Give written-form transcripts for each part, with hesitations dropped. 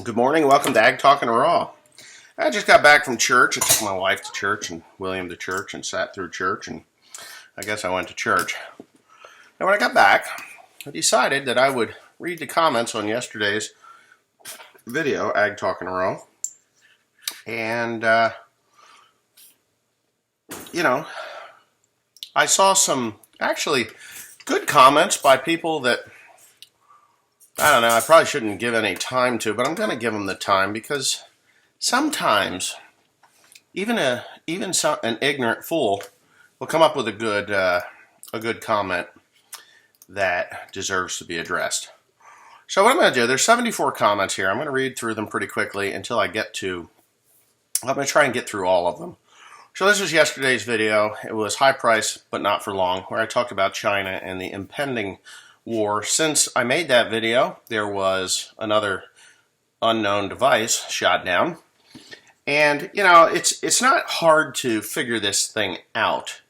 Good morning. Welcome to Ag Talking Raw. I just got back from church. I took my wife to church and William to church and sat through church, and I guess I went to church. And when I got back, I decided that I would read the comments on yesterday's video, Ag Talking Raw. And, I saw some actually good comments by people that I don't know, I probably shouldn't give any time to, but I'm going to give them the time because sometimes even an ignorant fool will come up with a good comment that deserves to be addressed. So what I'm going to do, there's 74 comments here. I'm going to read through them pretty quickly until I'm going to try and get through all of them. So this was yesterday's video. It was high price, but not for long, where I talked about China and the impending war. Since I made that video, there was another unknown device shot down. And, it's not hard to figure this thing out.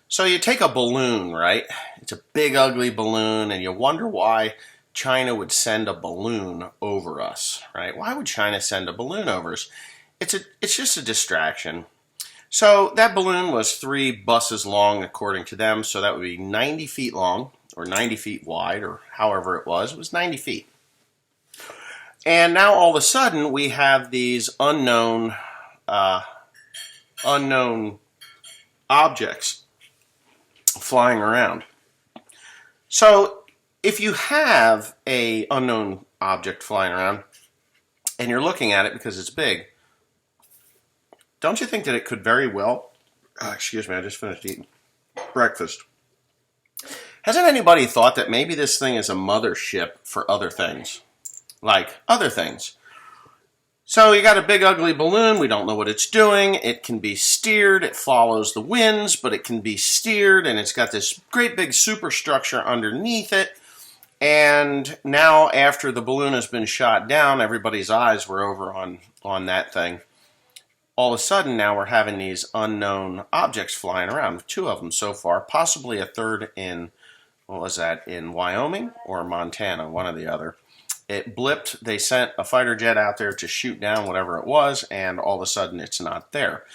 So you take a balloon, right? It's a big, ugly balloon, and you wonder why China would send a balloon over us, right? Why would China send a balloon over us? It's just a distraction. So that balloon was 3 buses long, according to them, so that would be 90 feet long, or 90 feet wide, or however it was 90 feet. And now all of a sudden we have these unknown objects flying around. So if you have a unknown object flying around and you're looking at it because it's big, don't you think that it could very well, excuse me, I just finished eating breakfast. Hasn't anybody thought that maybe this thing is a mothership for other things? Like other things. So you got a big ugly balloon, we don't know what it's doing, it can be steered, it follows the winds, but it can be steered, and it's got this great big superstructure underneath it. And now after the balloon has been shot down, everybody's eyes were over on that thing. All of a sudden now we're having these unknown objects flying around, 2 of them so far, possibly a third in Wyoming or Montana, one or the other. It blipped, they sent a fighter jet out there to shoot down whatever it was, and all of a sudden it's not there.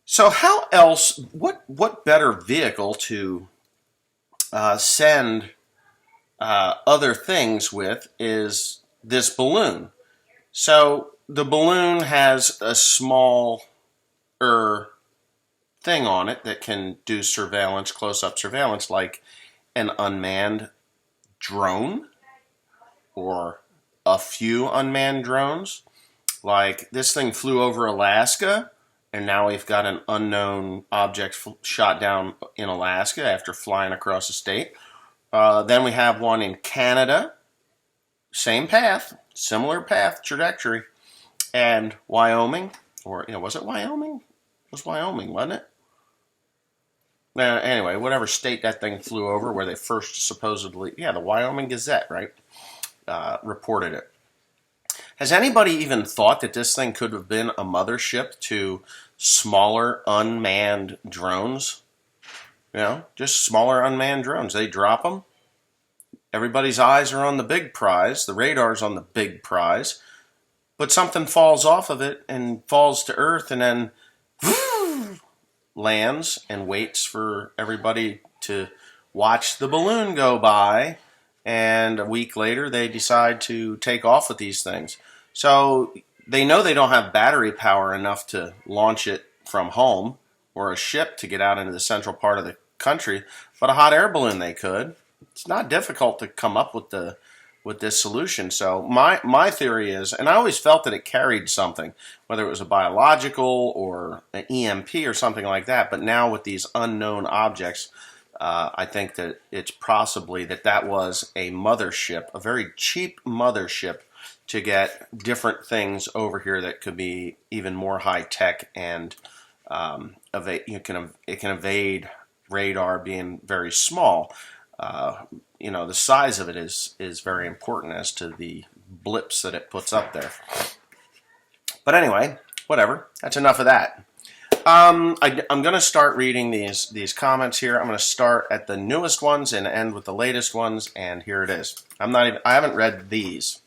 So how else, what better vehicle to send other things with is this balloon. So the balloon has a smaller thing on it that can do surveillance, close-up surveillance, like an unmanned drone or a few unmanned drones. Like this thing flew over Alaska, and now we've got an unknown object shot down in Alaska after flying across the state. Then we have one in Canada, same path, similar path, trajectory. And Wyoming, or, was it Wyoming? It was Wyoming, wasn't it? Anyway, whatever state that thing flew over where they first supposedly, the Wyoming Gazette, right, reported it. Has anybody even thought that this thing could have been a mothership to smaller unmanned drones? Just smaller unmanned drones. They drop them. Everybody's eyes are on the big prize. The radar's on the big prize. But something falls off of it and falls to Earth and then lands and waits for everybody to watch the balloon go by. And a week later, they decide to take off with these things. So they know they don't have battery power enough to launch it from home or a ship to get out into the central part of the country, but a hot air balloon they could. It's not difficult to come up with this solution. So my theory is, and I always felt that it carried something, whether it was a biological or an EMP or something like that, but now with these unknown objects, I think that it's possibly that was a mothership, a very cheap mothership to get different things over here that could be even more high-tech, and it can evade radar being very small. The size of it is very important as to the blips that it puts up there. But anyway, whatever. That's enough of that. I'm going to start reading these comments here. I'm going to start at the newest ones and end with the latest ones, and here it is. I haven't read these.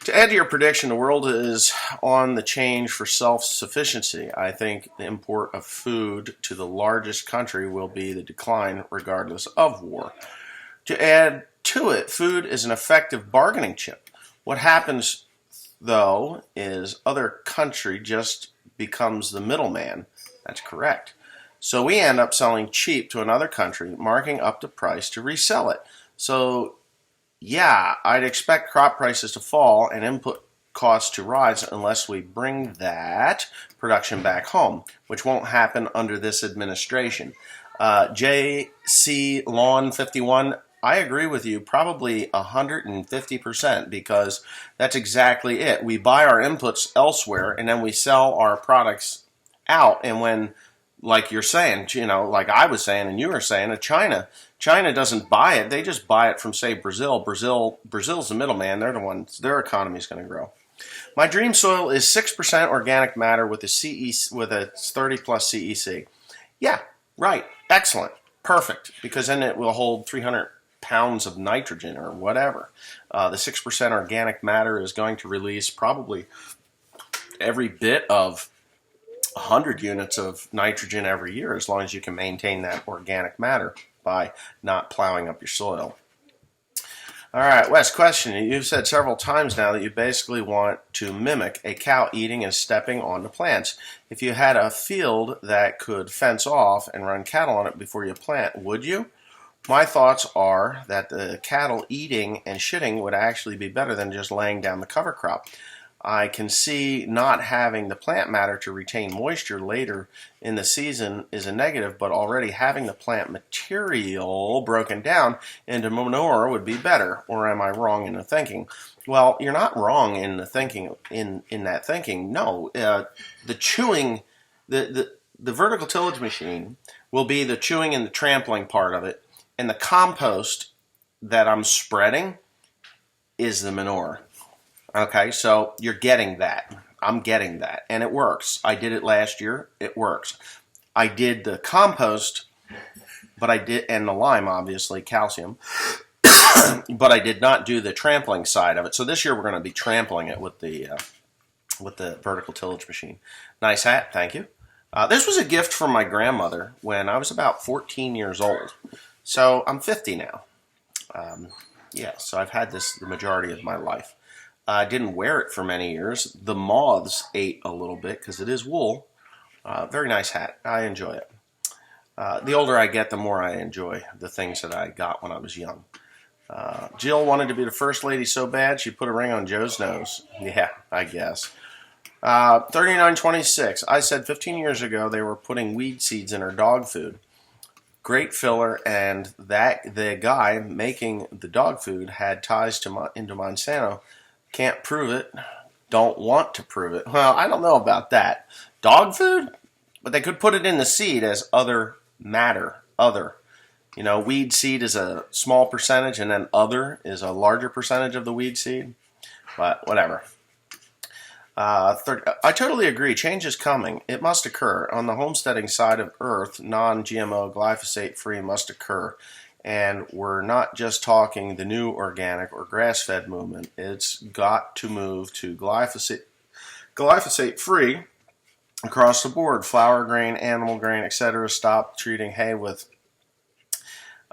To add to your prediction, the world is on the change for self-sufficiency. I think the import of food to the largest country will be the decline regardless of war. To add to it, food is an effective bargaining chip. What happens, though, is other country just becomes the middleman. That's correct. So we end up selling cheap to another country, marking up the price to resell it. So yeah, I'd expect crop prices to fall and input costs to rise unless we bring that production back home, which won't happen under this administration. JC Lawn 51, I agree with you, probably 150%, because that's exactly it. We buy our inputs elsewhere and then we sell our products out. And when, like you're saying, like I was saying and you were saying, China doesn't buy it. They just buy it from, say, Brazil. Brazil's the middleman. They're the ones. Their economy is going to grow. My dream soil is 6% organic matter with a 30 plus CEC. Yeah, right. Excellent. Perfect. Because then it will hold 300 pounds of nitrogen or whatever. The 6% organic matter is going to release probably every bit of 100 units of nitrogen every year, as long as you can maintain that organic matter by not plowing up your soil. All right, Wes, question. You've said several times now that you basically want to mimic a cow eating and stepping on the plants. If you had a field that could fence off and run cattle on it before you plant, would you? My thoughts are that the cattle eating and shitting would actually be better than just laying down the cover crop. I can see not having the plant matter to retain moisture later in the season is a negative, but already having the plant material broken down into manure would be better. Or am I wrong in the thinking? Well, you're not wrong in the thinking. In that thinking, no. The chewing, the vertical tillage machine will be the chewing and the trampling part of it, and the compost that I'm spreading is the manure. Okay, so you're getting that. I'm getting that. And it works. I did it last year. It works. I did the compost, and the lime, obviously, calcium, but I did not do the trampling side of it. So this year we're going to be trampling it with the vertical tillage machine. Nice hat. Thank you. This was a gift from my grandmother when I was about 14 years old. So I'm 50 now. So I've had this the majority of my life. I didn't wear it for many years. The moths ate a little bit because it is wool. Very nice hat. I enjoy it. The older I get, the more I enjoy the things that I got when I was young. Jill wanted to be the first lady so bad she put a ring on Joe's nose. Yeah, I guess. 3926. I said 15 years ago they were putting weed seeds in her dog food. Great filler, and that the guy making the dog food had ties into Monsanto. Can't prove it. Don't want to prove it. Well, I don't know about that. Dog food? But they could put it in the seed as other matter. Other. Weed seed is a small percentage, and then other is a larger percentage of the weed seed. But whatever. I totally agree. Change is coming. It must occur. On the homesteading side of Earth, non-GMO, glyphosate-free must occur. And we're not just talking the new organic or grass-fed movement. It's got to move to glyphosate-free across the board. Flour grain, animal grain, etc. Stop treating hay with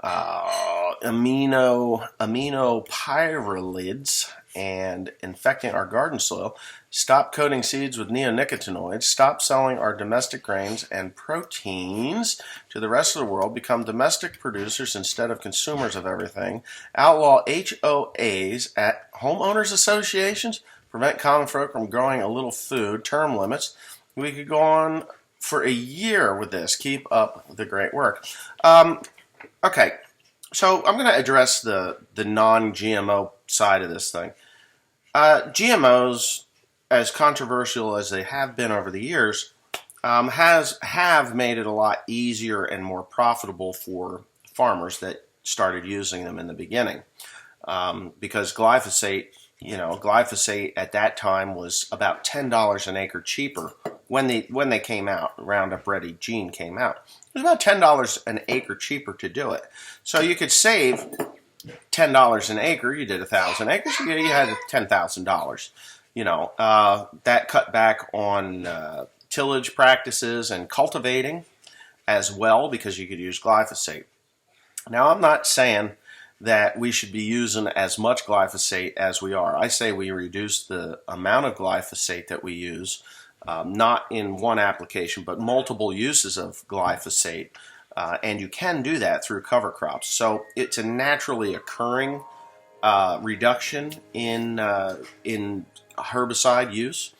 aminopyralids and infecting our garden soil. Stop coating seeds with neonicotinoids. Stop selling our domestic grains and proteins to the rest of the world. Become domestic producers instead of consumers of everything. Outlaw HOAs at homeowners associations. Prevent common folk from growing a little food. Term limits. We could go on for a year with this. Keep up the great work. Okay, so I'm going to address the non-GMO side of this thing. GMOs, as controversial as they have been over the years, have made it a lot easier and more profitable for farmers that started using them in the beginning. Because glyphosate at that time was about $10 an acre cheaper when they came out. Roundup Ready gene came out. It was about $10 an acre cheaper to do it. So you could save $10 an acre, you did 1,000 acres, you had $10,000. That cut back on tillage practices and cultivating as well, because you could use glyphosate. Now, I'm not saying that we should be using as much glyphosate as we are. I say we reduce the amount of glyphosate that we use, not in one application, but multiple uses of glyphosate. And you can do that through cover crops. So it's a naturally occurring reduction in herbicide use.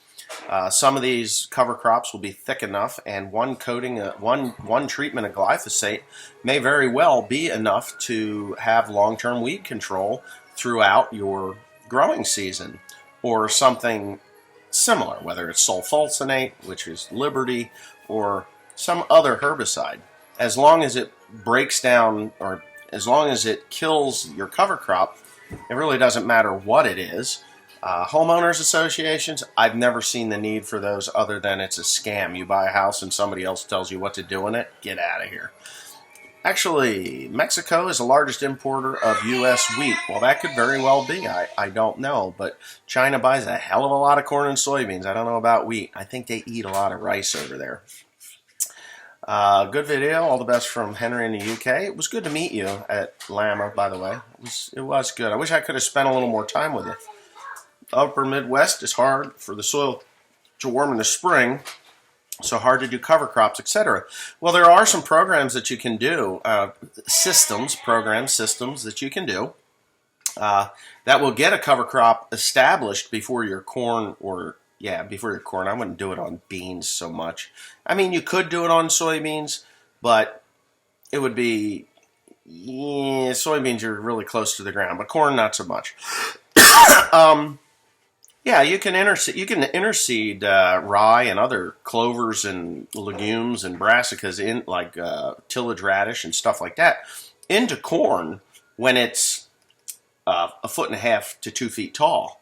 Some of these cover crops will be thick enough, and one coating, one treatment of glyphosate may very well be enough to have long-term weed control throughout your growing season, or something similar, whether it's sulfosinate, which is Liberty, or some other herbicide. As long as it breaks down, or as long as it kills your cover crop, it really doesn't matter what it is. Homeowners associations, I've never seen the need for those other than it's a scam. You buy a house and somebody else tells you what to do in it. Get out of here. Actually, Mexico is the largest importer of U.S. wheat. Well, that could very well be. I don't know. But China buys a hell of a lot of corn and soybeans. I don't know about wheat. I think they eat a lot of rice over there. Good video. All the best from Henry in the UK. It was good to meet you at Lama, by the way. It was good. I wish I could have spent a little more time with you. Upper Midwest is hard for the soil to warm in the spring, so hard to do cover crops, etc. Well, there are some programs that you can do, program systems that you can do that will get a cover crop established before your corn, before your corn. I wouldn't do it on beans so much. I mean, you could do it on soybeans, but it would be, soybeans are really close to the ground, but corn not so much. Yeah, you can interseed rye and other clovers and legumes and brassicas in like tillage radish and stuff like that into corn when it's 1.5 to 2 feet tall,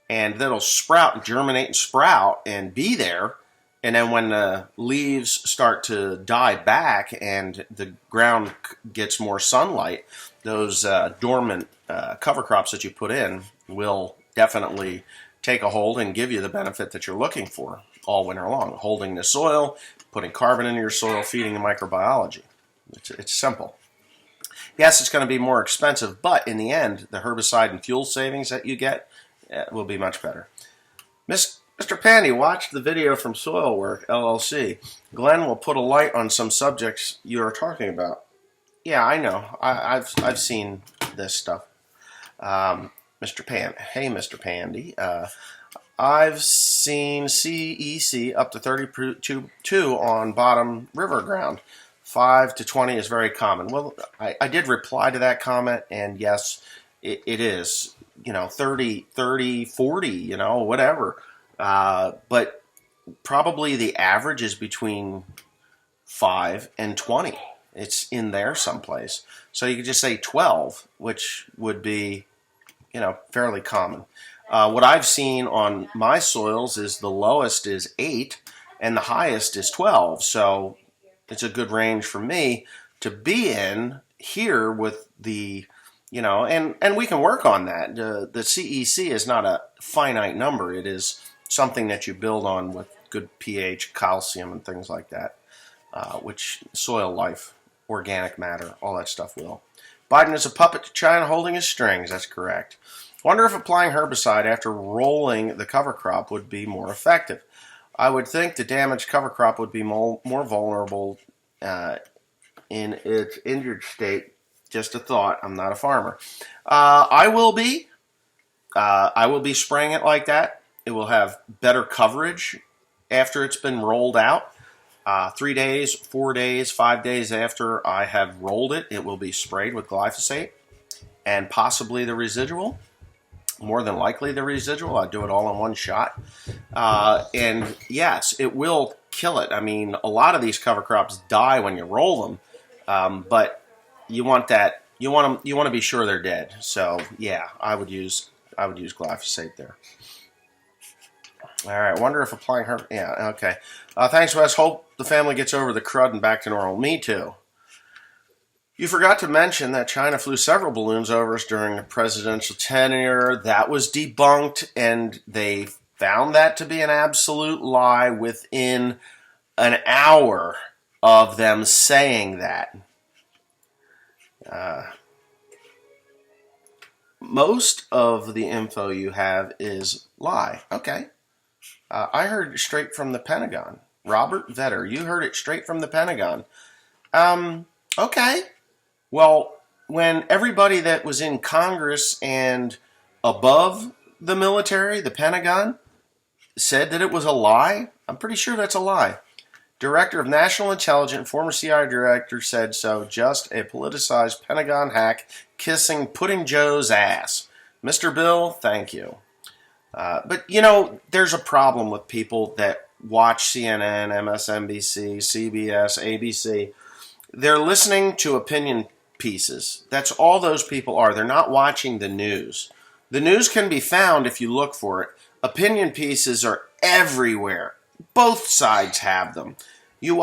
and that'll sprout and germinate and sprout and be there. And then when the leaves start to die back and the ground gets more sunlight, those dormant cover crops that you put in will definitely take a hold and give you the benefit that you're looking for all winter long. Holding the soil, putting carbon into your soil, feeding the microbiology. It's simple. Yes, it's going to be more expensive, but in the end, the herbicide and fuel savings that you get will be much better. Mr. Pandy, watch the video from Soil Work, LLC. Glenn will put a light on some subjects you are talking about. Yeah, I know. I've seen this stuff. Mr. Pandy. I've seen CEC up to 32 on bottom river ground. 5 to 20 is very common. Well, I did reply to that comment, and yes, it is. 30, 40, whatever. But probably the average is between 5 and 20. It's in there someplace. So you could just say 12, which would be fairly common. What I've seen on my soils is the lowest is 8 and the highest is 12. So it's a good range for me to be in here with the, and we can work on that. The CEC is not a finite number. It is something that you build on with good pH, calcium, and things like that, which soil life, organic matter, all that stuff will. Biden is a puppet to China holding his strings. That's correct. Wonder if applying herbicide after rolling the cover crop would be more effective. I would think the damaged cover crop would be more vulnerable in its injured state. Just a thought. I'm not a farmer. I will be. I will be spraying it like that. It will have better coverage after it's been rolled out. 3 days, 4 days, 5 days after I have rolled it, it will be sprayed with glyphosate and possibly the residual. More than likely the residual. I do it all in one shot. And yes, it will kill it. I mean, a lot of these cover crops die when you roll them, but you want that. You want to be sure they're dead. So yeah, I would use glyphosate there. All right. Wonder if applying herb. Yeah. Okay. Thanks, Wes. Hope the family gets over the crud and back to normal. Me too. You forgot to mention that China flew several balloons over us during the presidential tenure. That was debunked, and they found that to be an absolute lie within an hour of them saying that. Most of the info you have is lie. Okay. I heard it straight from the Pentagon. Robert Vetter, you heard it straight from the Pentagon. Okay. Well, when everybody that was in Congress and above the military, the Pentagon, said that it was a lie, I'm pretty sure that's a lie. Director of National Intelligence, former CIA director, said so. Just a politicized Pentagon hack kissing Pudding Joe's ass. Mr. Bill, thank you. But, you know, there's a problem with people that watch CNN, MSNBC, CBS, ABC. They're listening to opinion pieces. That's all those people are. They're not watching the news. The news can be found if you look for it. Opinion pieces are everywhere. Both sides have them. You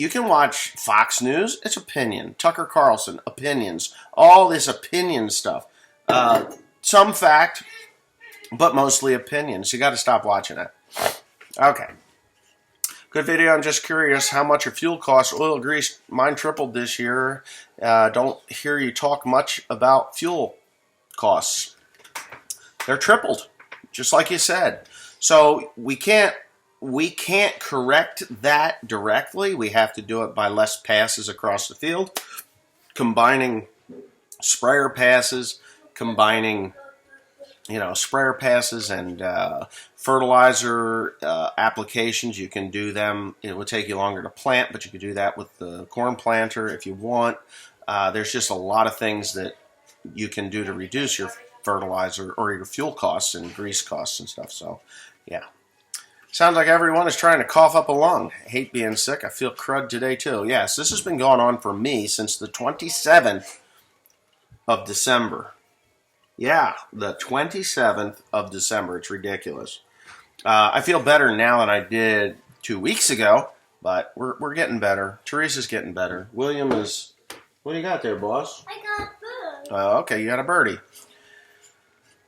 can watch Fox News, it's opinion. Tucker Carlson, opinions. All this opinion stuff. Some fact, but mostly opinions. You got to stop watching that. Okay. Good video. I'm just curious how much your fuel costs. Oil, grease, mine tripled this year. Don't hear you talk much about fuel costs. They're tripled, just like you said. So we can't correct that directly. We have to do it by less passes across the field, combining sprayer passes, sprayer passes and fertilizer applications. You can do them. It would take you longer to plant, but you can do that with the corn planter if you want. There's just a lot of things that you can do to reduce your fertilizer or your fuel costs and grease costs and stuff. So, yeah. Sounds like everyone is trying to cough up a lung. I hate being sick. I feel crud today, too. Yes, this has been going on for me since the 27th of December. Yeah, the 27th of December. It's ridiculous. I feel better now than I did 2 weeks ago, but we're getting better. Teresa's getting better. William is... What do you got there, boss? I got a bird. Okay, you got a birdie.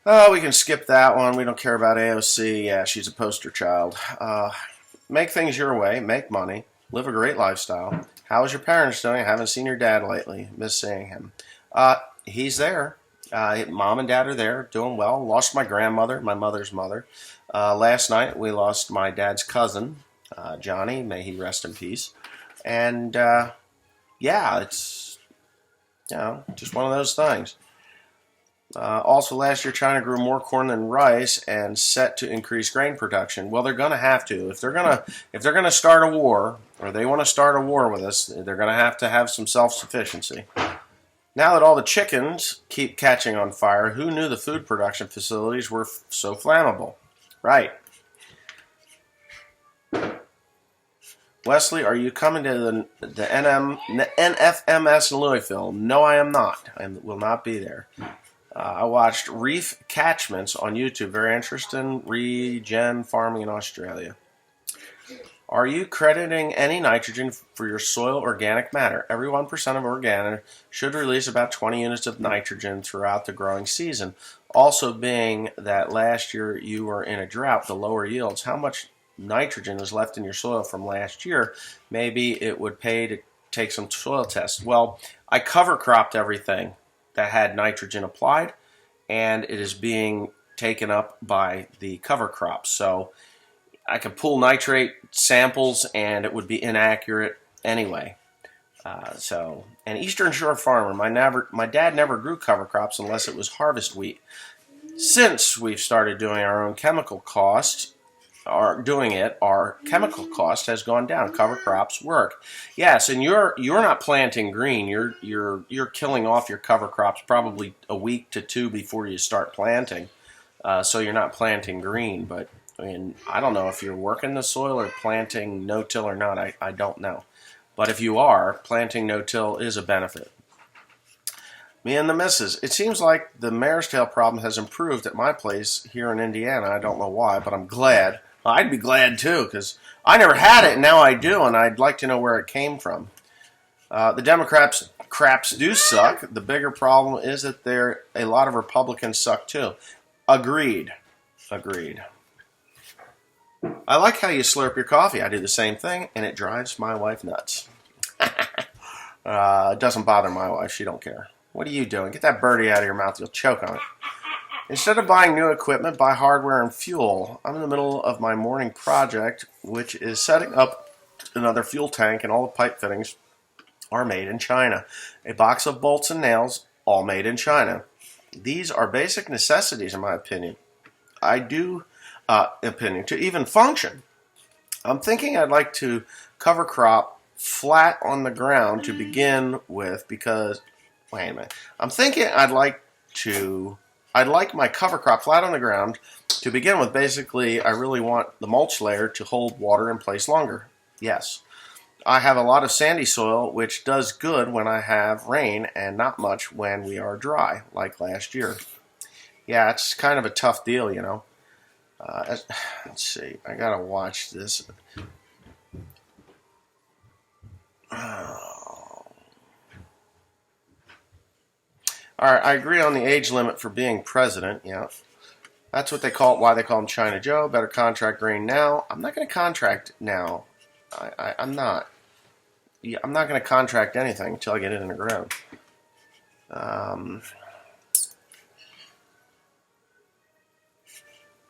Oh, we can skip that one. We don't care about AOC. Yeah, she's a poster child. Make things your way. Make money. Live a great lifestyle. How is your parents doing? I haven't seen your dad lately. Miss seeing him. He's there. Mom and dad are there, doing well. Lost my grandmother, my mother's mother. Last night, we lost my dad's cousin, Johnny. May he rest in peace. And, yeah, it's, just one of those things. Also, last year, China grew more corn than rice and set to increase grain production. Well, they're going to have to. If they're going to start a war, or they want to start a war with us, they're going to have some self-sufficiency. Now that all the chickens keep catching on fire, who knew the food production facilities were so flammable? Right. Wesley, are you coming to the NFMS in Louisville? No, I am not. I will not be there. I watched reef catchments on YouTube. Very interesting. Regen farming in Australia. Are you crediting any nitrogen for your soil organic matter? Every 1% of organic should release about 20 units of nitrogen throughout the growing season. Also, being that last year you were in a drought, the lower yields, how much nitrogen is left in your soil from last year? Maybe it would pay to take some soil tests. Well, I cover cropped everything that had nitrogen applied, and it is being taken up by the cover crops. So I could pull nitrate samples and it would be inaccurate anyway. And Eastern Shore farmer, my dad never grew cover crops unless it was harvest wheat. Since we've started doing our own chemical costs, our chemical cost has gone down. Cover crops work. Yes, and you're not planting green. You're killing off your cover crops probably a week to two before you start planting. So you're not planting green, but I don't know if you're working the soil or planting no-till or not. I don't know. But if you are, planting no-till is a benefit. Me and the missus. It seems like the mare's tail problem has improved at my place here in Indiana. I don't know why, but I'm glad. I'd be glad too, because I never had it, and now I do, and I'd like to know where it came from. The Democrats' craps do suck. The bigger problem is that a lot of Republicans suck too. Agreed. Agreed. I like how you slurp your coffee. I do the same thing, and it drives my wife nuts. It doesn't bother my wife. She don't care. What are you doing? Get that birdie out of your mouth. You'll choke on it. Instead of buying new equipment, buy hardware and fuel. I'm in the middle of my morning project, which is setting up another fuel tank, and all the pipe fittings are made in China. A box of bolts and nails, all made in China. These are basic necessities, in my opinion. To even function. I'm thinking I'd like to cover crop flat on the ground to begin with because, wait a minute. I'm thinking I'd like my cover crop flat on the ground to begin with. Basically, I really want the mulch layer to hold water in place longer. Yes. I have a lot of sandy soil, which does good when I have rain and not much when we are dry, like last year. Yeah, it's kind of a tough deal, you know. Let's see. I gotta watch this. All right, I agree on the age limit for being president. Yeah, that's what they call it. Why they call him China Joe. Better contract grain now. I'm not going to contract now. I'm not. Yeah, I'm not going to contract anything until I get it in the ground.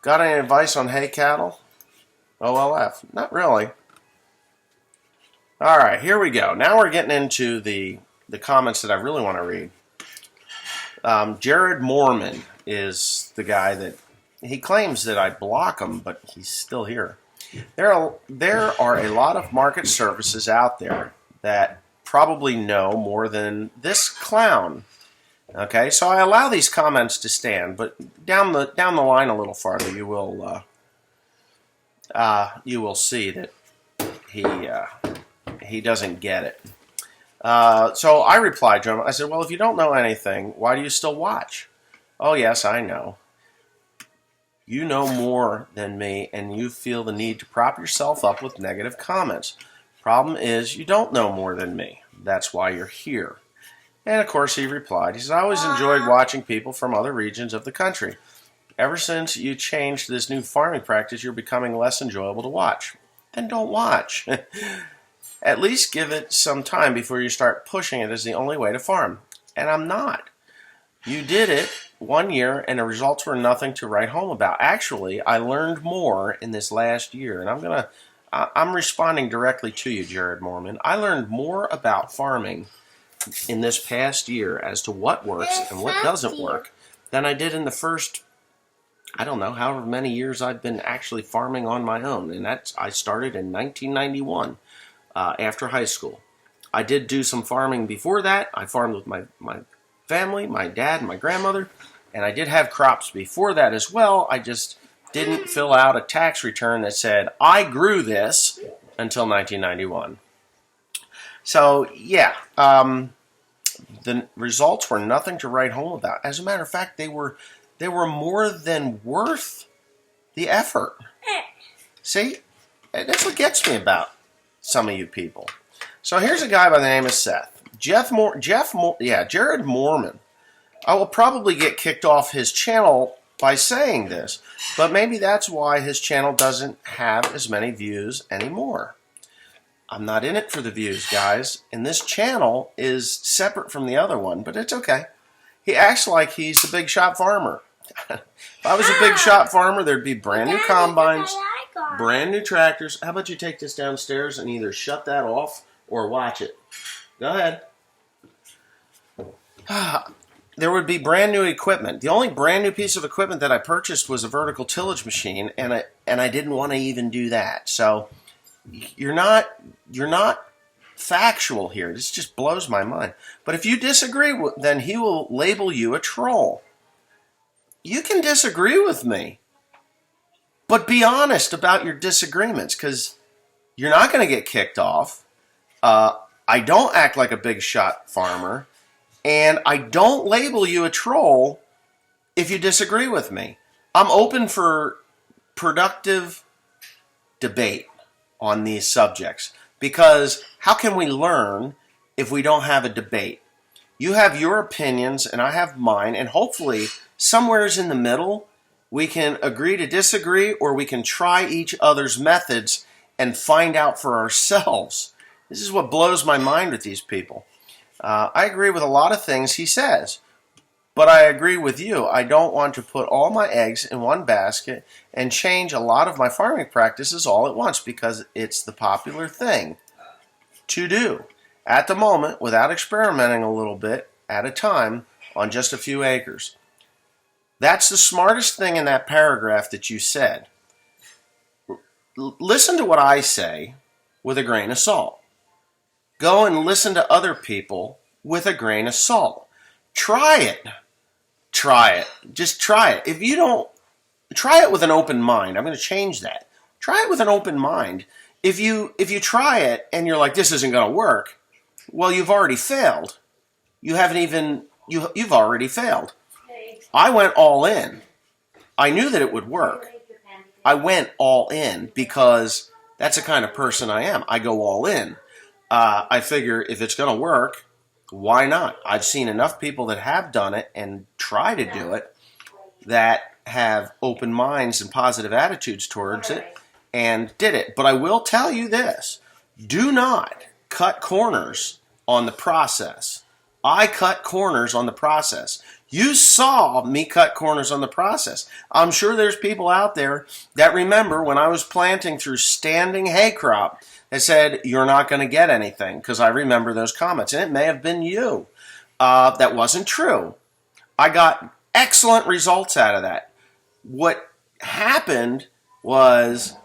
Got any advice on hay cattle? OLF. Not really. All right, here we go. Now we're getting into the comments that I really want to read. Jared Mormon is the guy that he claims that I block him, but he's still here. There are a lot of market services out there that probably know more than this clown. Okay, so I allow these comments to stand, but down the line a little farther, you will see that he doesn't get it. So I replied to him. I said, "Well, if you don't know anything, why do you still watch?" "Oh, yes, I know. You know more than me, and you feel the need to prop yourself up with negative comments. Problem is, you don't know more than me. That's why you're here." And of course he replied, he said, "I always enjoyed watching people from other regions of the country. Ever since you changed this new farming practice, you're becoming less enjoyable to watch." Then don't watch. At least give it some time before you start pushing it as the only way to farm. And I'm not. You did it 1 year and the results were nothing to write home about. Actually, I learned more in this last year, and I'm responding directly to you, Jared Mormon. I learned more about farming in this past year as to what works and what doesn't work than I did in the first, I don't know, however many years I've been actually farming on my own. And I started in 1991 after high school. I did do some farming before that. I farmed with my family, my dad and my grandmother, and I did have crops before that as well. I just didn't fill out a tax return that said, I grew this until 1991. So, yeah, the results were nothing to write home about. As a matter of fact, they were more than worth the effort. See, that's what gets me about some of you people. So here's a guy by the name of Seth. Jared Mormon. I will probably get kicked off his channel by saying this, but maybe that's why his channel doesn't have as many views anymore. I'm not in it for the views, guys, and this channel is separate from the other one, but it's okay. He acts like he's the big shot farmer. If I was a big shot farmer, there'd be brand new combines, brand new tractors. How about you take this downstairs and either shut that off or watch it? Go ahead. There would be brand new equipment. The only brand new piece of equipment that I purchased was a vertical tillage machine, and I didn't want to even do that. So you're not factual here. This just blows my mind. But if you disagree, then he will label you a troll. You can disagree with me, but be honest about your disagreements, because you're not going to get kicked off. I don't act like a big shot farmer, and I don't label you a troll if you disagree with me. I'm open for productive debate on these subjects, because how can we learn if we don't have a debate. You have your opinions and I have mine, and hopefully somewhere's in the middle we can agree to disagree, or we can try each other's methods and find out for ourselves. This is what blows my mind with these people. I agree with a lot of things he says, but I agree with you. I don't want to put all my eggs in one basket and change a lot of my farming practices all at once because it's the popular thing to do at the moment without experimenting a little bit at a time on just a few acres. That's the smartest thing in that paragraph that you said. Listen to what I say with a grain of salt. Go and listen to other people with a grain of salt. Try it. Try it. Just try it. If you don't, try it with an open mind. I'm going to change that. Try it with an open mind. If you try it and you're like, this isn't going to work, well, you've already failed. You've already failed. I went all in. I knew that it would work. I went all in because that's the kind of person I am. I go all in. I figure if it's going to work, why not? I've seen enough people that have done it and try to do it that have open minds and positive attitudes towards it and did it. But I will tell you this. Do not cut corners on the process. I cut corners on the process. You saw me cut corners on the process. I'm sure there's people out there that remember when I was planting through standing hay crop that said, you're not going to get anything, because I remember those comments. And it may have been you. That wasn't true. I got excellent results out of that. What happened was,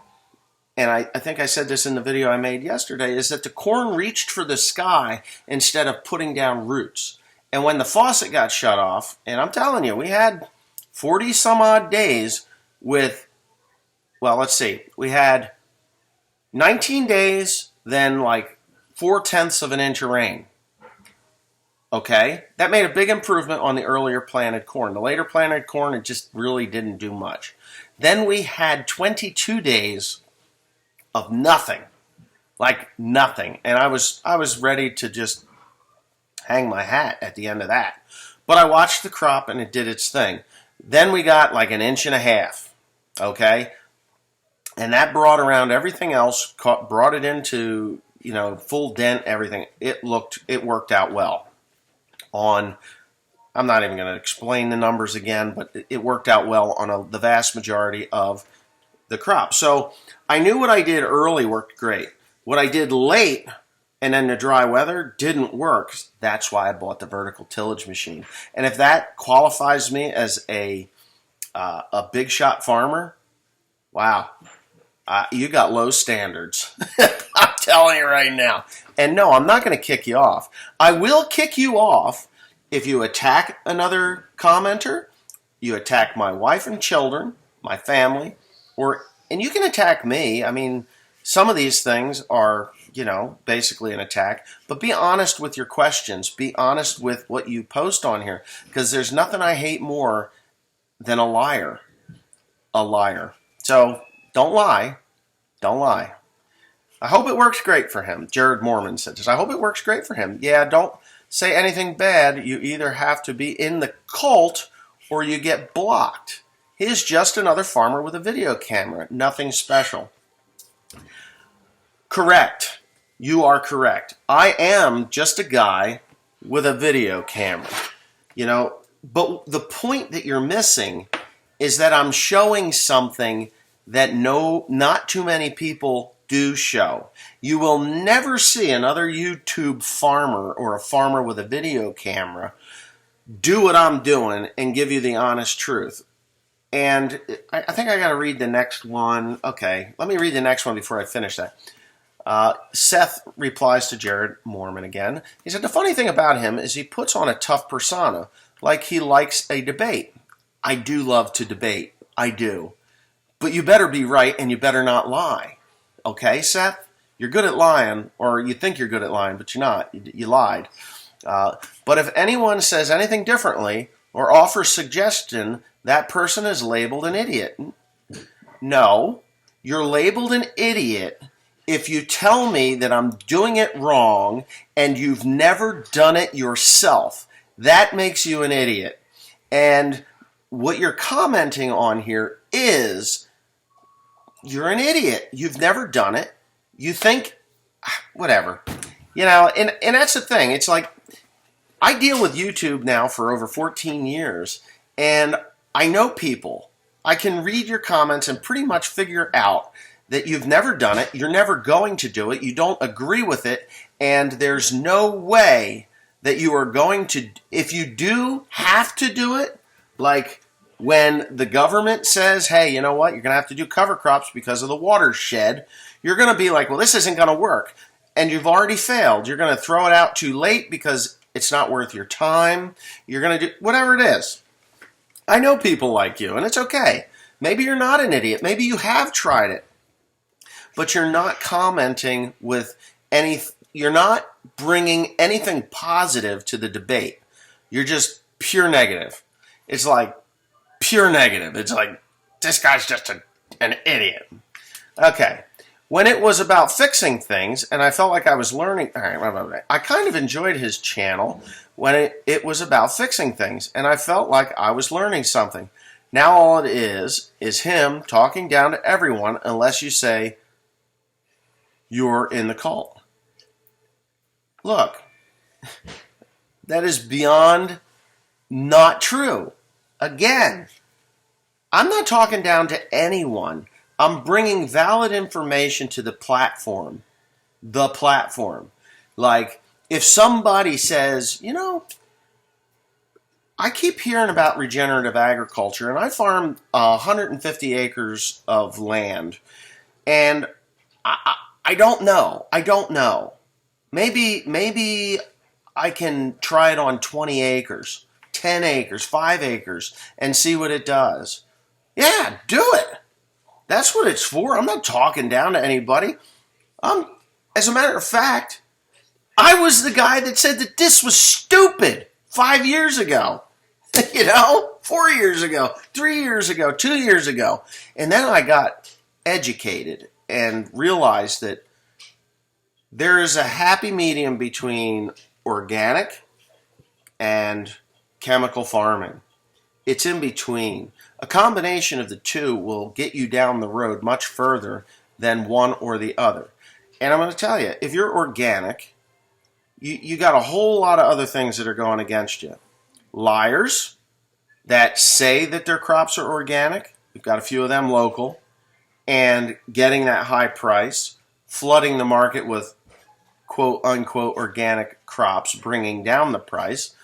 and I think I said this in the video I made yesterday, is that the corn reached for the sky instead of putting down roots. And when the faucet got shut off, and I'm telling you, we had 40 some odd days with, well, let's see, we had 19 days, then like 4/10 of an inch of rain. Okay? That made a big improvement on the earlier planted corn. The later planted corn, it just really didn't do much. Then we had 22 days of nothing. Like nothing. And I was ready to just hang my hat at the end of that. But I watched the crop and it did its thing. Then we got like an inch and a half. Okay? And that brought around everything else, brought it into, full dent, everything. It worked out well. I'm not even going to explain the numbers again, but it worked out well on the vast majority of the crop. So I knew what I did early worked great. What I did late and then the dry weather didn't work. That's why I bought the vertical tillage machine. And if that qualifies me as a big shot farmer, wow, you got low standards. I'm telling you right now. And no, I'm not going to kick you off. I will kick you off if you attack another commenter, you attack my wife and children, my family, and you can attack me. I mean, some of these things are, basically an attack. But be honest with your questions. Be honest with what you post on here. Because there's nothing I hate more than a liar. A liar. So, don't lie. Don't lie. I hope it works great for him. Jared Mormon said this. I hope it works great for him. Yeah, don't say anything bad. You either have to be in the cult or you get blocked. He's just another farmer with a video camera. Nothing special. Correct. You are correct. I am just a guy with a video camera. But the point that you're missing is that I'm showing something that not too many people do show. You will never see another YouTube farmer or a farmer with a video camera do what I'm doing and give you the honest truth. And I think I got to read the next one. Okay, let me read the next one before I finish that. Seth replies to Jared Mormon again. He said, the funny thing about him is he puts on a tough persona, like he likes a debate. I do love to debate. I do. But you better be right and you better not lie. Okay, Seth? You're good at lying, or you think you're good at lying, but you're not. You lied. But if anyone says anything differently or offers suggestion, that person is labeled an idiot. No, you're labeled an idiot if you tell me that I'm doing it wrong and you've never done it yourself, that makes you an idiot. And what you're commenting on here is you're an idiot. You've never done it. You think, whatever. And that's the thing. It's like, I deal with YouTube now for over 14 years, and I know people. I can read your comments and pretty much figure out that you've never done it, you're never going to do it, you don't agree with it, and there's no way that you are going to, if you do have to do it, like when the government says, hey, you know what, you're going to have to do cover crops because of the watershed, you're going to be like, well, this isn't going to work. And you've already failed. You're going to throw it out too late because it's not worth your time. You're going to do whatever it is. I know people like you, and it's okay. Maybe you're not an idiot. Maybe you have tried it. But you're not commenting with you're not bringing anything positive to the debate. You're just pure negative. It's like pure negative. It's like, this guy's just an idiot. Okay. When it was about fixing things, and I felt like I was learning, all right, I kind of enjoyed his channel when it was about fixing things, and I felt like I was learning something. Now all it is him talking down to everyone unless you say you're in the cult. Look, that is beyond not true. Again, I'm not talking down to anyone. I'm bringing valid information to the platform. The platform. Like, if somebody says, I keep hearing about regenerative agriculture, and I farm 150 acres of land, and I don't know. Maybe I can try it on 20 acres, 10 acres, 5 acres, and see what it does. Yeah, do it. That's what it's for. I'm not talking down to anybody. As a matter of fact, I was the guy that said that this was stupid 5 years ago. 4 years ago, 3 years ago, 2 years ago. And then I got educated and realized that there is a happy medium between organic and chemical farming. It's in between. A combination of the two will get you down the road much further than one or the other. And I'm going to tell you, if you're organic, you got a whole lot of other things that are going against you. Liars that say that their crops are organic, we've got a few of them local, and getting that high price, flooding the market with quote-unquote organic crops, bringing down the price.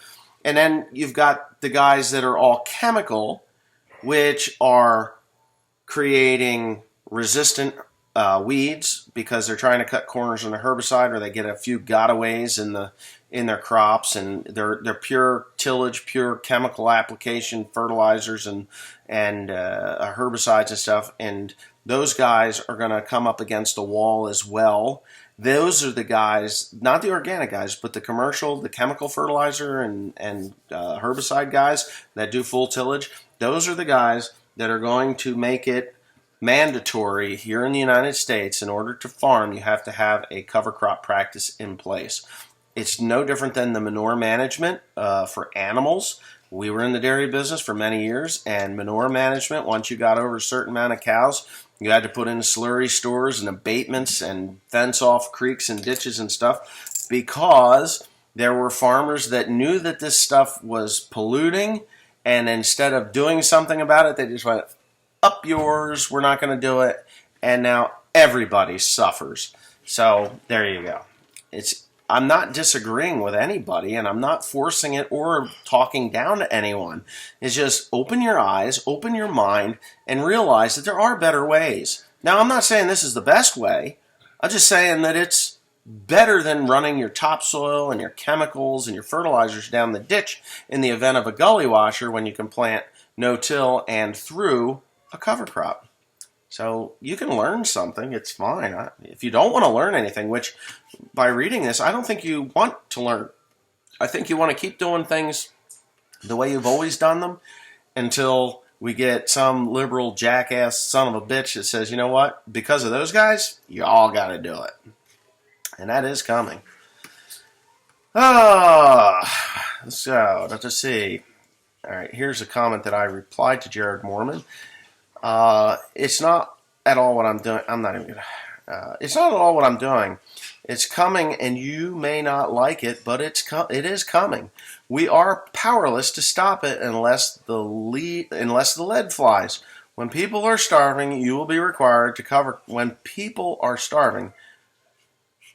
And then you've got the guys that are all chemical, which are creating resistant weeds because they're trying to cut corners on the herbicide, or they get a few gotaways in their crops, and they're pure tillage, pure chemical application, fertilizers and herbicides and stuff. And those guys are going to come up against a wall as well. Those are the guys, not the organic guys, but the commercial, the chemical fertilizer and herbicide guys that do full tillage. Those are the guys that are going to make it mandatory here in the United States. In order to farm, you have to have a cover crop practice in place. It's no different than the manure management for animals. We were in the dairy business for many years, and manure management, once you got over a certain amount of cows, you had to put in slurry stores and abatements and fence off creeks and ditches and stuff, because there were farmers that knew that this stuff was polluting, and instead of doing something about it, they just went, up yours, we're not going to do it, and now everybody suffers. So there you go. I'm not disagreeing with anybody, and I'm not forcing it or talking down to anyone. It's just open your eyes, open your mind, and realize that there are better ways. Now, I'm not saying this is the best way. I'm just saying that it's better than running your topsoil and your chemicals and your fertilizers down the ditch in the event of a gully washer, when you can plant no-till and through a cover crop. So you can learn something. It's fine. If you don't want to learn anything, which by reading this, I don't think you want to learn. I think you want to keep doing things the way you've always done them until we get some liberal jackass son of a bitch that says, you know what, because of those guys, you all got to do it. And that is coming. So, let's see. All right, here's a comment that I replied to Jared Mormon. It's not at all what I'm doing. I'm not even gonna. It's not at all what I'm doing. It's coming, and you may not like it, but it is coming. We are powerless to stop it unless the lead flies. When people are starving, you will be required to cover. When people are starving,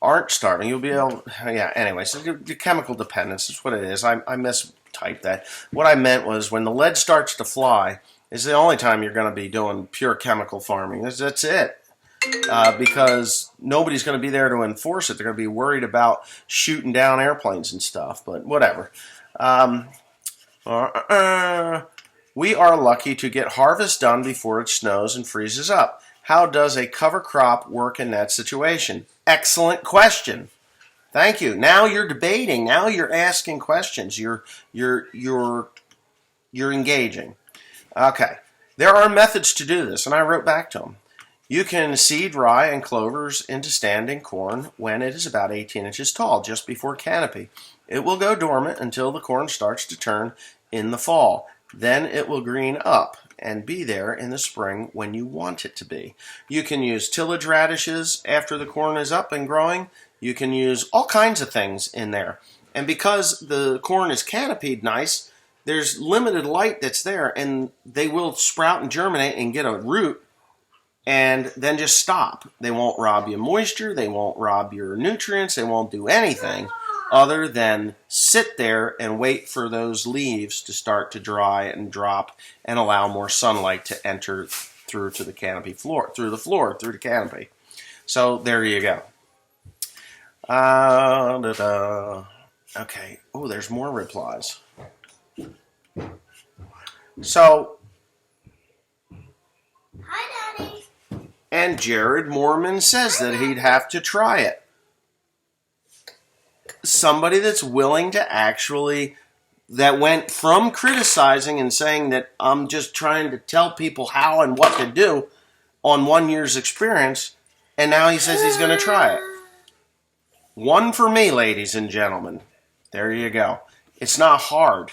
aren't starving, you'll be able. Yeah. Anyway, so the chemical dependence is what it is. I mistyped that. What I meant was when the lead starts to fly, is the only time you're going to be doing pure chemical farming. That's it. Because nobody's going to be there to enforce it. They're going to be worried about shooting down airplanes and stuff, but whatever. We are lucky to get harvest done before it snows and freezes up. How does a cover crop work in that situation? Excellent question. Thank you. Now you're debating. Now you're asking questions. You're engaging. Okay. There are methods to do this, and I wrote back to him. You can seed rye and clovers into standing corn when it is about 18 inches tall, just before canopy. It will go dormant until the corn starts to turn in the fall. Then it will green up and be there in the spring when you want it to be. You can use tillage radishes after the corn is up and growing. You can use all kinds of things in there. And because the corn is canopied nice, there's limited light that's there, and they will sprout and germinate and get a root and then just stop. They won't rob you moisture. They won't rob your nutrients. They won't do anything other than sit there and wait for those leaves to start to dry and drop and allow more sunlight to enter through to the canopy floor, through the canopy. So there you go. Okay. Oh, there's more replies. So, hi, Daddy. And Jared Mormon says that he'd have to try it. Somebody that's willing to actually, that went from criticizing and saying that I'm just trying to tell people how and what to do on 1 year's experience, and now he says he's going to try it. One for me, ladies and gentlemen. There you go. It's not hard.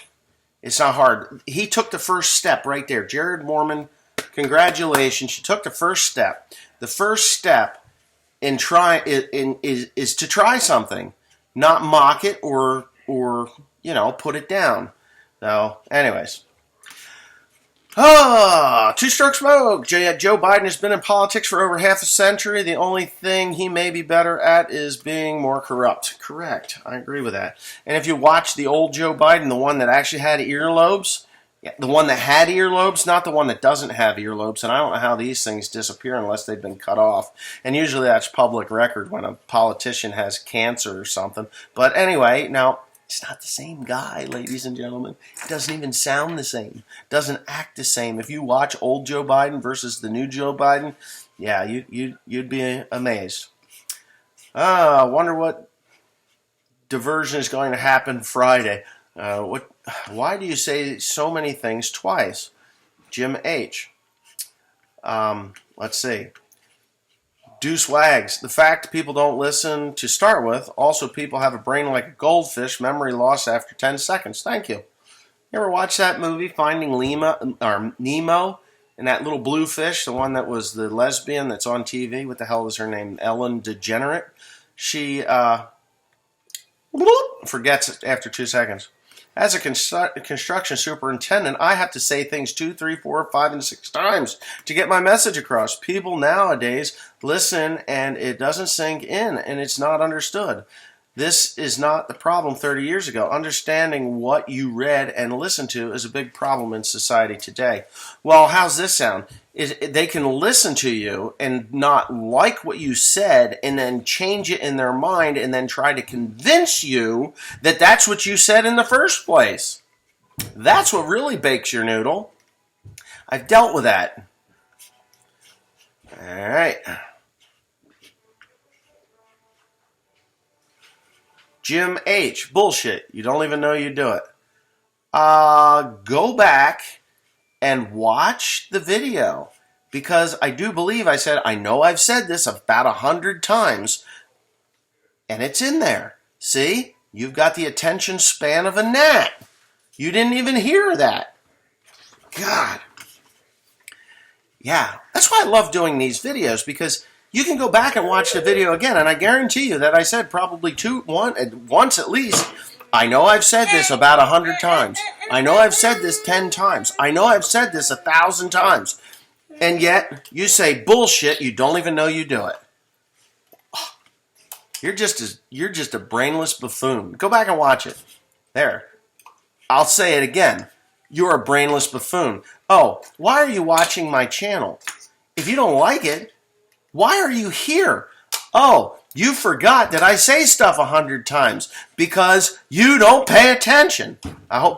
It's not hard. He took the first step right there. Jared Mormon, congratulations. You took the first step. The first step is to try something, not mock it or put it down. So, anyways. Two-stroke smoke. Joe Biden has been in politics for over half a century. The only thing he may be better at is being more corrupt. Correct. I agree with that. And if you watch the old Joe Biden, the one that actually had earlobes, the one that had earlobes, not the one that doesn't have earlobes, and I don't know how these things disappear unless they've been cut off. And usually that's public record when a politician has cancer or something. But anyway, now, it's not the same guy, ladies and gentlemen. It doesn't even sound the same. Doesn't act the same. If you watch old Joe Biden versus the new Joe Biden, yeah, you'd be amazed. I wonder what diversion is going to happen Friday. Why do you say so many things twice? Jim H. Let's see. Deuce Wags. The fact people don't listen to start with. Also, people have a brain like a goldfish. Memory loss after 10 seconds. Thank you. You ever watch that movie, Finding Nemo? And that little blue fish, the one that was the lesbian that's on TV. What the hell is her name? Ellen DeGenerate. She forgets it after 2 seconds. As a construction superintendent, I have to say things 2, 3, 4, 5, and 6 times to get my message across. People nowadays listen and it doesn't sink in and it's not understood. This is not the problem 30 years ago. Understanding what you read and listened to is a big problem in society today. Well, how's this sound? They can listen to you and not like what you said and then change it in their mind and then try to convince you that that's what you said in the first place. That's what really bakes your noodle. I've dealt with that. All right. Jim H. Bullshit. You don't even know you do it. Go back and watch the video, because I do believe I said, I know I've said this about 100 times, and it's in there. See? You've got the attention span of a gnat. You didn't even hear that. God. Yeah, that's why I love doing these videos, because you can go back and watch the video again, and I guarantee you that I said probably once at least, I know I've said this about 100 times. I know I've said this 10 times. I know I've said this 1,000 times. And yet, you say bullshit, you don't even know you do it. You're just a brainless buffoon. Go back and watch it. There. I'll say it again. You're a brainless buffoon. Oh, why are you watching my channel? If you don't like it, why are you here? Oh, you forgot that I say stuff 100 times because you don't pay attention. I hope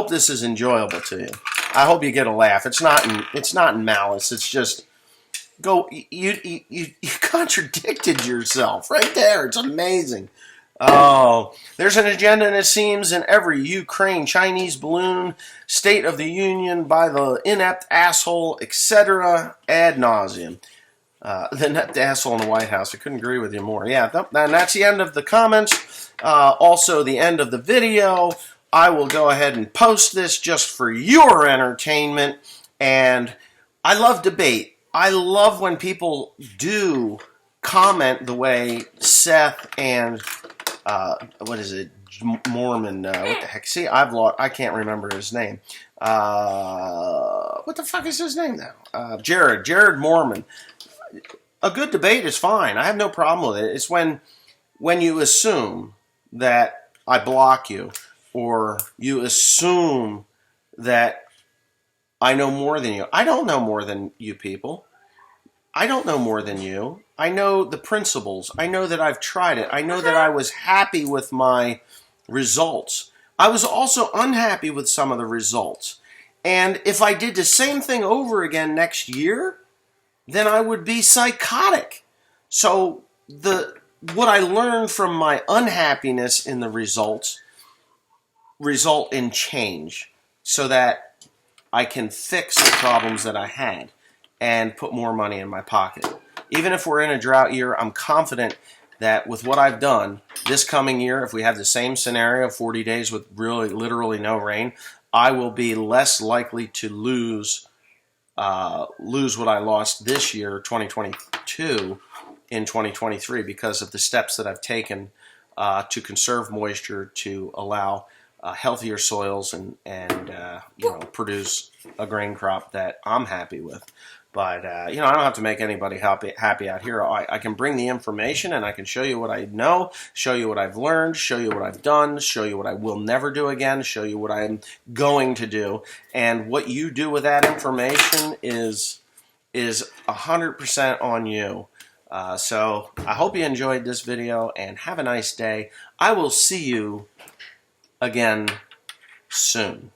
this is enjoyable to you. I hope you get a laugh. It's not in malice. It's just you contradicted yourself right there. It's amazing. Oh, there's an agenda, and it seems, in every Ukraine, Chinese balloon, State of the Union by the inept asshole, etc. ad nauseum. The inept asshole in the White House. I couldn't agree with you more. Yeah, and that's the end of the comments. Also, the end of the video. I will go ahead and post this just for your entertainment. And I love debate. I love when people do comment the way Seth and what is it? Mormon. What the heck? See, I can't remember his name. What the fuck is his name now? Jared Mormon. A good debate is fine. I have no problem with it. It's when you assume that I block you, or you assume that I know more than you. I don't know more than you people. I don't know more than you. I know the principles. I know that I've tried it. I know that I was happy with my results. I was also unhappy with some of the results. And if I did the same thing over again next year, then I would be psychotic. So what I learned from my unhappiness in the results result in change, so that I can fix the problems that I had and put more money in my pocket. Even if we're in a drought year, I'm confident that with what I've done this coming year, if we have the same scenario, 40 days with literally no rain, I will be less likely to lose what I lost this year, 2022, in 2023, because of the steps that I've taken to conserve moisture, to allow healthier soils and produce a grain crop that I'm happy with. But I don't have to make anybody happy out here. I can bring the information, and I can show you what I know, show you what I've learned, show you what I've done, show you what I will never do again, show you what I'm going to do. And what you do with that information is 100% on you. So I hope you enjoyed this video, and have a nice day. I will see you again soon.